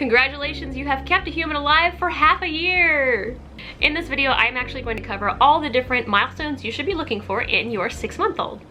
Congratulations, you have kept a human alive for half a year! In this video, I'm actually going to cover all the different milestones you should be looking for in your 6-month-old.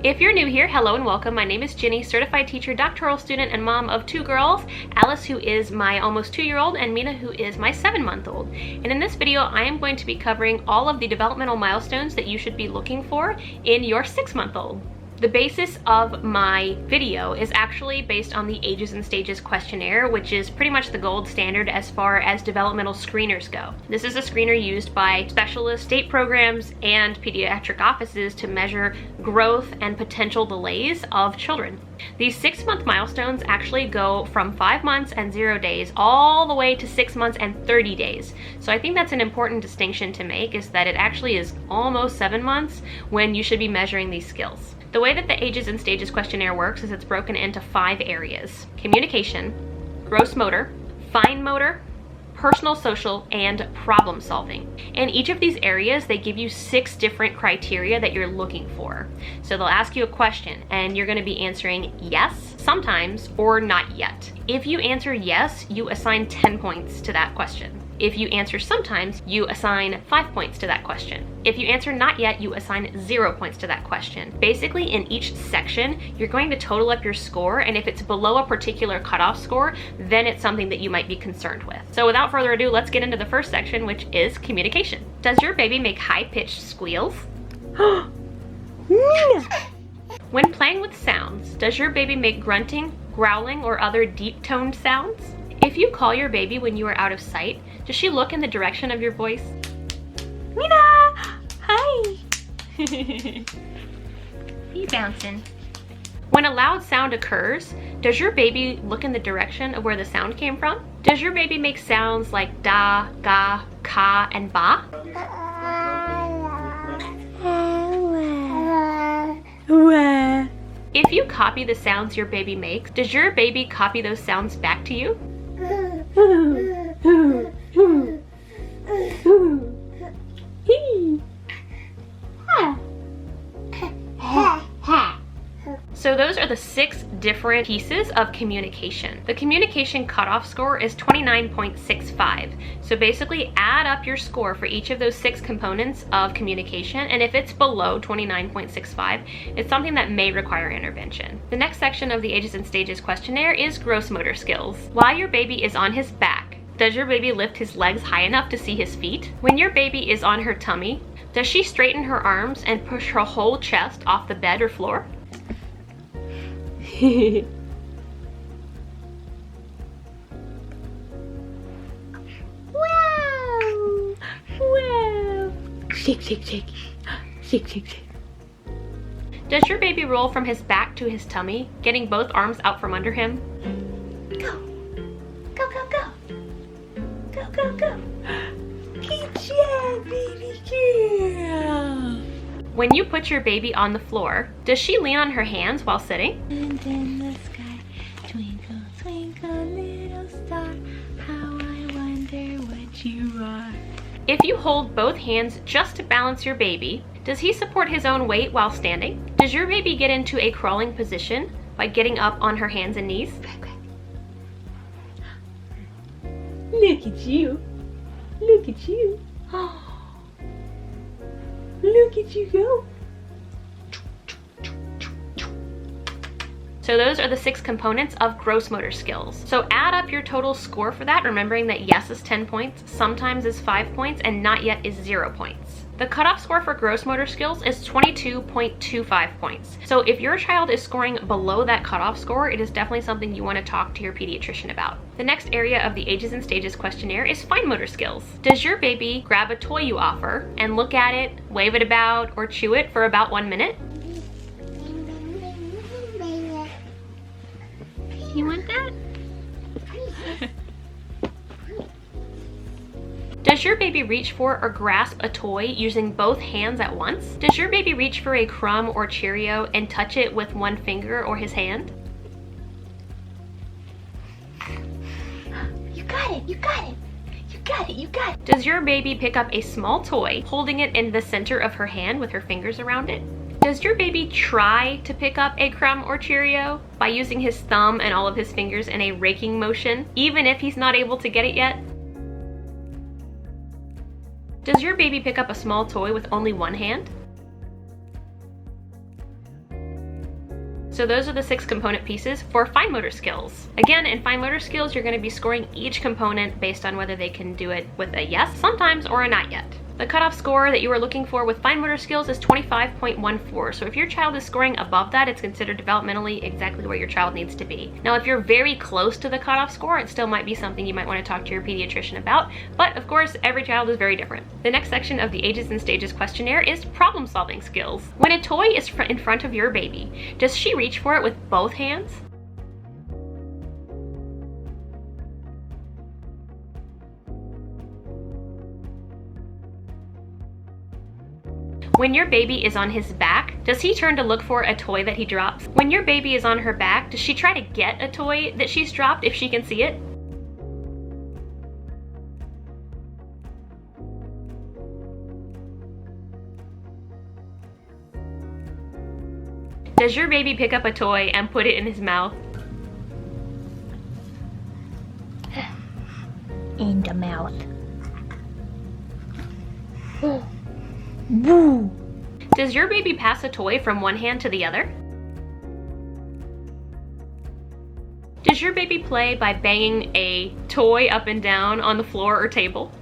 If you're new here, hello and welcome. My name is Ginny, certified teacher, doctoral student, and mom of 2 girls, Alice, who is my almost 2-year-old, and Mina, who is my 7-month-old. And in this video, I am going to be covering all of the developmental milestones that you should be looking for in your 6-month-old. The basis of my video is actually based on the Ages and Stages Questionnaire, which is pretty much the gold standard as far as developmental screeners go. This is a screener used by specialist state programs and pediatric offices to measure growth and potential delays of children. These 6-month milestones actually go from 5 months and 0 days all the way to 6 months and 30 days. So I think that's an important distinction to make, is that it actually is almost 7 months when you should be measuring these skills. The way that the Ages and Stages Questionnaire works is it's broken into 5 areas: communication, gross motor, fine motor, personal social, and problem solving. In each of these areas, they give you 6 different criteria that you're looking for. So they'll ask you a question and you're going to be answering yes, sometimes, or not yet. If you answer yes, you assign 10 points to that question. If you answer sometimes, you assign 5 points to that question. If you answer not yet, you assign 0 points to that question. Basically, in each section, you're going to total up your score, and if it's below a particular cutoff score, then it's something that you might be concerned with. So without further ado, let's get into the first section, which is communication. Does your baby make high-pitched squeals? When playing with sounds, does your baby make grunting, growling, or other deep-toned sounds? If you call your baby when you are out of sight, does she look in the direction of your voice? Mina! Hi! You bouncing. When a loud sound occurs, does your baby look in the direction of where the sound came from? Does your baby make sounds like da, ga, ka, and ba? If you copy the sounds your baby makes, does your baby copy those sounds back to you? So those are the 6 different pieces of communication. The communication cutoff score is 29.65. So basically add up your score for each of those 6 components of communication, and if it's below 29.65, it's something that may require intervention. The next section of the Ages and Stages Questionnaire is gross motor skills. While your baby is on his back, does your baby lift his legs high enough to see his feet? When your baby is on her tummy, does she straighten her arms and push her whole chest off the bed or floor? Wow! Wow! Shake, shake, shake. Shake, shake, shake. Does your baby roll from his back to his tummy, getting both arms out from under him? Go! Go, go, go! Go, go, go! Good job, baby girl! When you put your baby on the floor, does she lean on her hands while sitting? And in the sky, twinkle, twinkle, little star, how I wonder what you are. If you hold both hands just to balance your baby, does he support his own weight while standing? Does your baby get into a crawling position by getting up on her hands and knees? Look at you. Look at you. Look at you go. So those are the 6 components of gross motor skills. So add up your total score for that, remembering that yes is 10 points, sometimes is 5 points, and not yet is 0 points. The cutoff score for gross motor skills is 22.25 points. So if your child is scoring below that cutoff score, it is definitely something you want to talk to your pediatrician about. The next area of the Ages and Stages Questionnaire is fine motor skills. Does your baby grab a toy you offer and look at it, wave it about, or chew it for about 1 minute? You want that? Does your baby reach for or grasp a toy using both hands at once? Does your baby reach for a crumb or Cheerio and touch it with 1 finger or his hand? You got it, you got it, you got it, you got it. Does your baby pick up a small toy, holding it in the center of her hand with her fingers around it? Does your baby try to pick up a crumb or Cheerio by using his thumb and all of his fingers in a raking motion, even if he's not able to get it yet? Does your baby pick up a small toy with only one hand? So those are the 6 component pieces for fine motor skills. Again, in fine motor skills, you're going to be scoring each component based on whether they can do it with a yes, sometimes, or a not yet. The cutoff score that you are looking for with fine motor skills is 25.14. So if your child is scoring above that, it's considered developmentally exactly where your child needs to be. Now, if you're very close to the cutoff score, it still might be something you might want to talk to your pediatrician about. But of course, every child is very different. The next section of the Ages and Stages Questionnaire is problem solving skills. When a toy is in front of your baby, does she reach for it with both hands? When your baby is on his back, does he turn to look for a toy that he drops? When your baby is on her back, does she try to get a toy that she's dropped if she can see it? Does your baby pick up a toy and put it in his mouth? In the mouth. Woo! Does your baby pass a toy from one hand to the other? Does your baby play by banging a toy up and down on the floor or table?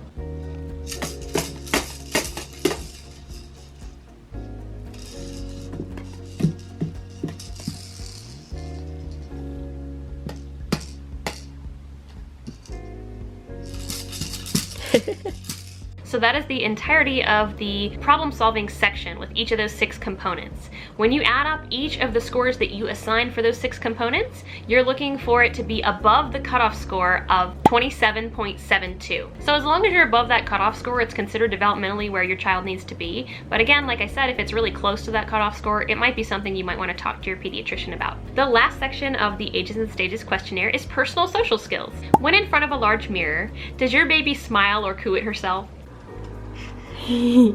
So that is the entirety of the problem-solving section with each of those 6 components. When you add up each of the scores that you assign for those 6 components, you're looking for it to be above the cutoff score of 27.72. So as long as you're above that cutoff score, it's considered developmentally where your child needs to be. But again, like I said, if it's really close to that cutoff score, it might be something you might want to talk to your pediatrician about. The last section of the Ages and Stages Questionnaire is personal social skills. When in front of a large mirror, does your baby smile or coo at herself? Yeah?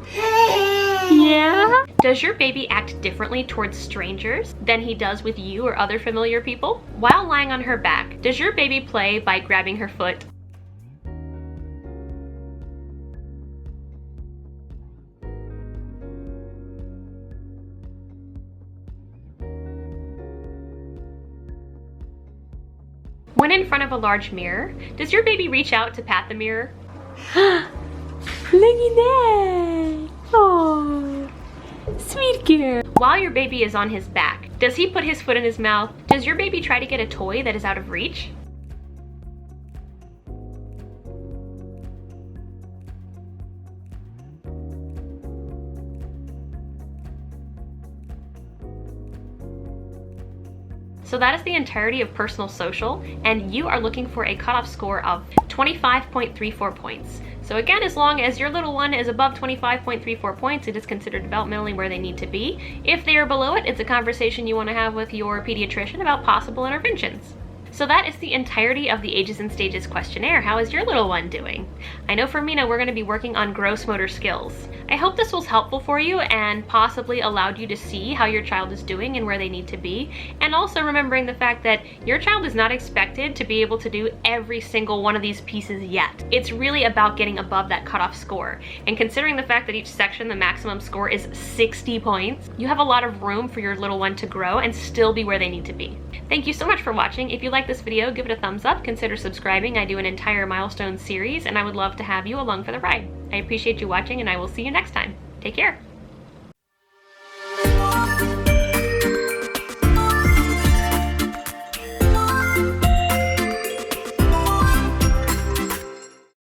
Does your baby act differently towards strangers than he does with you or other familiar people? While lying on her back, does your baby play by grabbing her foot? When in front of a large mirror, does your baby reach out to pat the mirror? Look at that! Oh, sweet girl. While your baby is on his back, does he put his foot in his mouth? Does your baby try to get a toy that is out of reach? So that is the entirety of personal social, and you are looking for a cutoff score of 25.34 points. So again, as long as your little one is above 25.34 points, it is considered developmentally where they need to be. If they are below it, it's a conversation you want to have with your pediatrician about possible interventions. So that is the entirety of the Ages and Stages Questionnaire. How is your little one doing? I know for Mina, we're going to be working on gross motor skills. I hope this was helpful for you and possibly allowed you to see how your child is doing and where they need to be. And also remembering the fact that your child is not expected to be able to do every single one of these pieces yet. It's really about getting above that cutoff score. And considering the fact that each section, the maximum score is 60 points, you have a lot of room for your little one to grow and still be where they need to be. Thank you so much for watching. If you like this video, give it a thumbs up, consider subscribing. I do an entire milestone series and I would love to have you along for the ride. I appreciate you watching and I will see you next time. Take care.